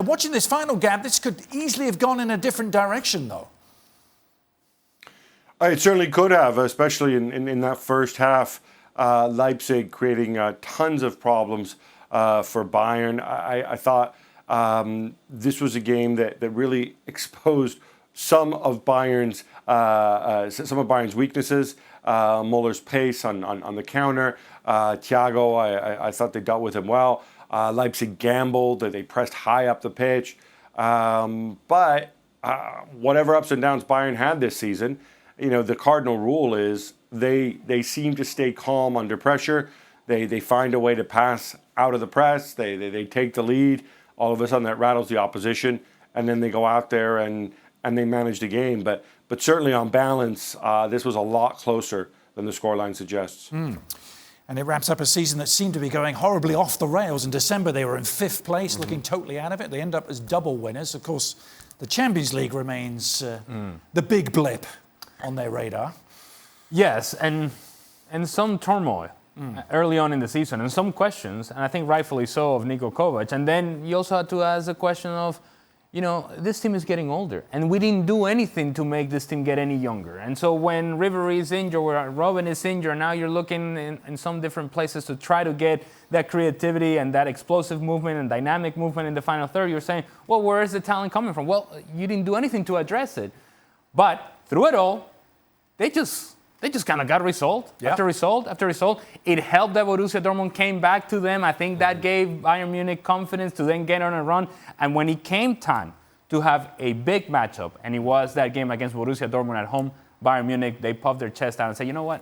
Watching this final, Gab, this could easily have gone in a different direction, though. It certainly could have, especially in that first half. Leipzig creating tons of problems for Bayern. I thought this was a game that really exposed some of Bayern's weaknesses. Muller's pace on the counter. Thiago, I thought they dealt with him well. Leipzig gambled, they pressed high up the pitch. But whatever ups and downs Bayern had this season, the cardinal rule is they seem to stay calm under pressure. They find a way to pass out of the press. They take the lead. All of a sudden that rattles the opposition, and then they go out there and they manage the game. But certainly on balance, this was a lot closer than the scoreline suggests. And it wraps up a season that seemed to be going horribly off the rails. In December, they were in 5th place, looking totally out of it. They end up as double winners. Of course, the Champions League remains the big blip on their radar. Yes, and some turmoil early on in the season, and some questions, and I think rightfully so, of Niko Kovac. And then you also had to ask the question of, this team is getting older, and we didn't do anything to make this team get any younger. And so when Ribéry is injured, or Robin is injured, now you're looking in some different places to try to get that creativity and that explosive movement and dynamic movement in the final third. You're saying, well, where is the talent coming from? Well, you didn't do anything to address it. But through it all, they just kind of got result after result after result. It helped that Borussia Dortmund came back to them. I think that gave Bayern Munich confidence to then get on a run. And when it came time to have a big matchup, and it was that game against Borussia Dortmund at home, Bayern Munich, they puffed their chest out and said, you know what?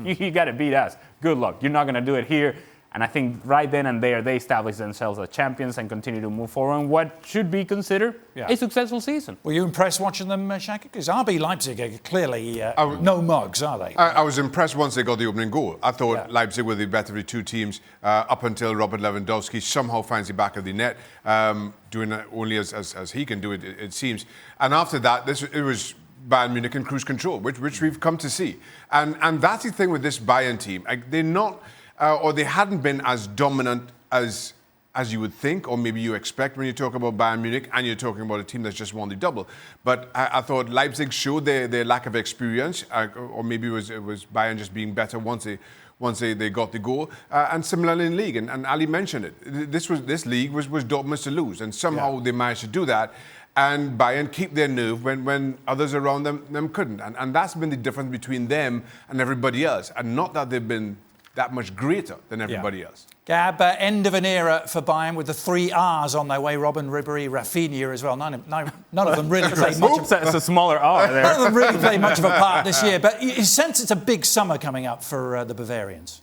You got to beat us. Good luck. You're not going to do it here. And I think right then and there, they established themselves as champions and continue to move forward in what should be considered a successful season. Were you impressed watching them, Shaka? Because RB Leipzig are clearly no mugs, are they? I was impressed once they got the opening goal. I thought Leipzig were the better of the two teams up until Robert Lewandowski somehow finds the back of the net, doing it only as he can do it, it seems. And after that, it was Bayern Munich in cruise control, which we've come to see. And that's the thing with this Bayern team. They're not... or they hadn't been as dominant as you would think, or maybe you expect when you talk about Bayern Munich and you're talking about a team that's just won the double. But I thought Leipzig showed their lack of experience, or maybe it was Bayern just being better once they got the goal. And similarly in league, and Ali mentioned it, this league was Dortmund's to lose, and somehow they managed to do that. And Bayern keep their nerve when others around them couldn't. And that's been the difference between them and everybody else. And not that they've been that much greater than everybody else. Gab, end of an era for Bayern with the 3 R's on their way. Robin, Ribéry, Rafinha as well. None of them really played much. Oops, that's a smaller R there. None of them really played much of a part this year. But you sense it's a big summer coming up for the Bavarians.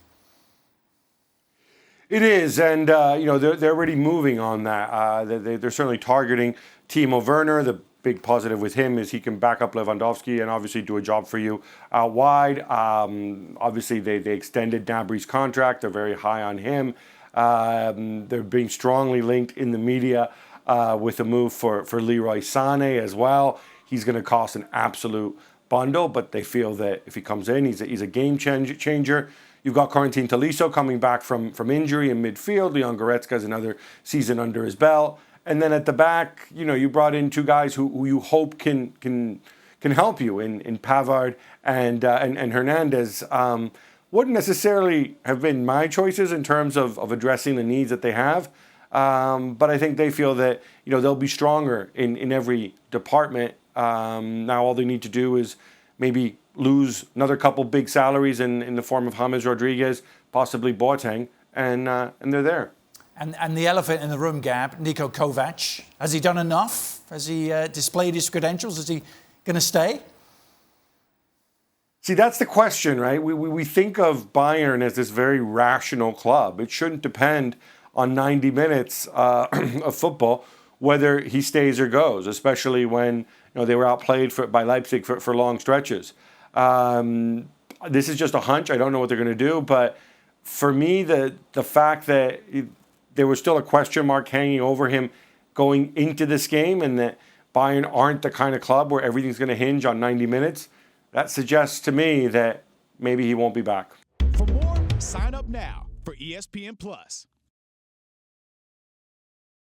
It is, and they're already moving on that. They're certainly targeting Timo Werner. The big positive with him is he can back up Lewandowski and obviously do a job for you out wide. Obviously, they extended Gnabry's contract. They're very high on him. They're being strongly linked in the media with a move for Leroy Sane as well. He's going to cost an absolute bundle, but they feel that if he comes in, he's a game changer. You've got Corentin Tolisso coming back from injury in midfield. Leon Goretzka has another season under his belt. And then at the back, you brought in 2 guys who you hope can help you in Pavard and Hernandez. Wouldn't necessarily have been my choices in terms of addressing the needs that they have. But I think they feel that they'll be stronger in every department. Now all they need to do is maybe lose another couple big salaries in the form of James Rodriguez, possibly Boateng, and they're there. And the elephant in the room, Gab, Niko Kovac. Has he done enough? Has he displayed his credentials? Is he going to stay? See, that's the question, right? We think of Bayern as this very rational club. It shouldn't depend on 90 minutes of football whether he stays or goes, especially when they were outplayed by Leipzig for long stretches. This is just a hunch. I don't know what they're going to do, but for me, the fact that there was still a question mark hanging over him going into this game, and that Bayern aren't the kind of club where everything's going to hinge on 90 minutes, that suggests to me that maybe he won't be back. For more, sign up now for ESPN Plus.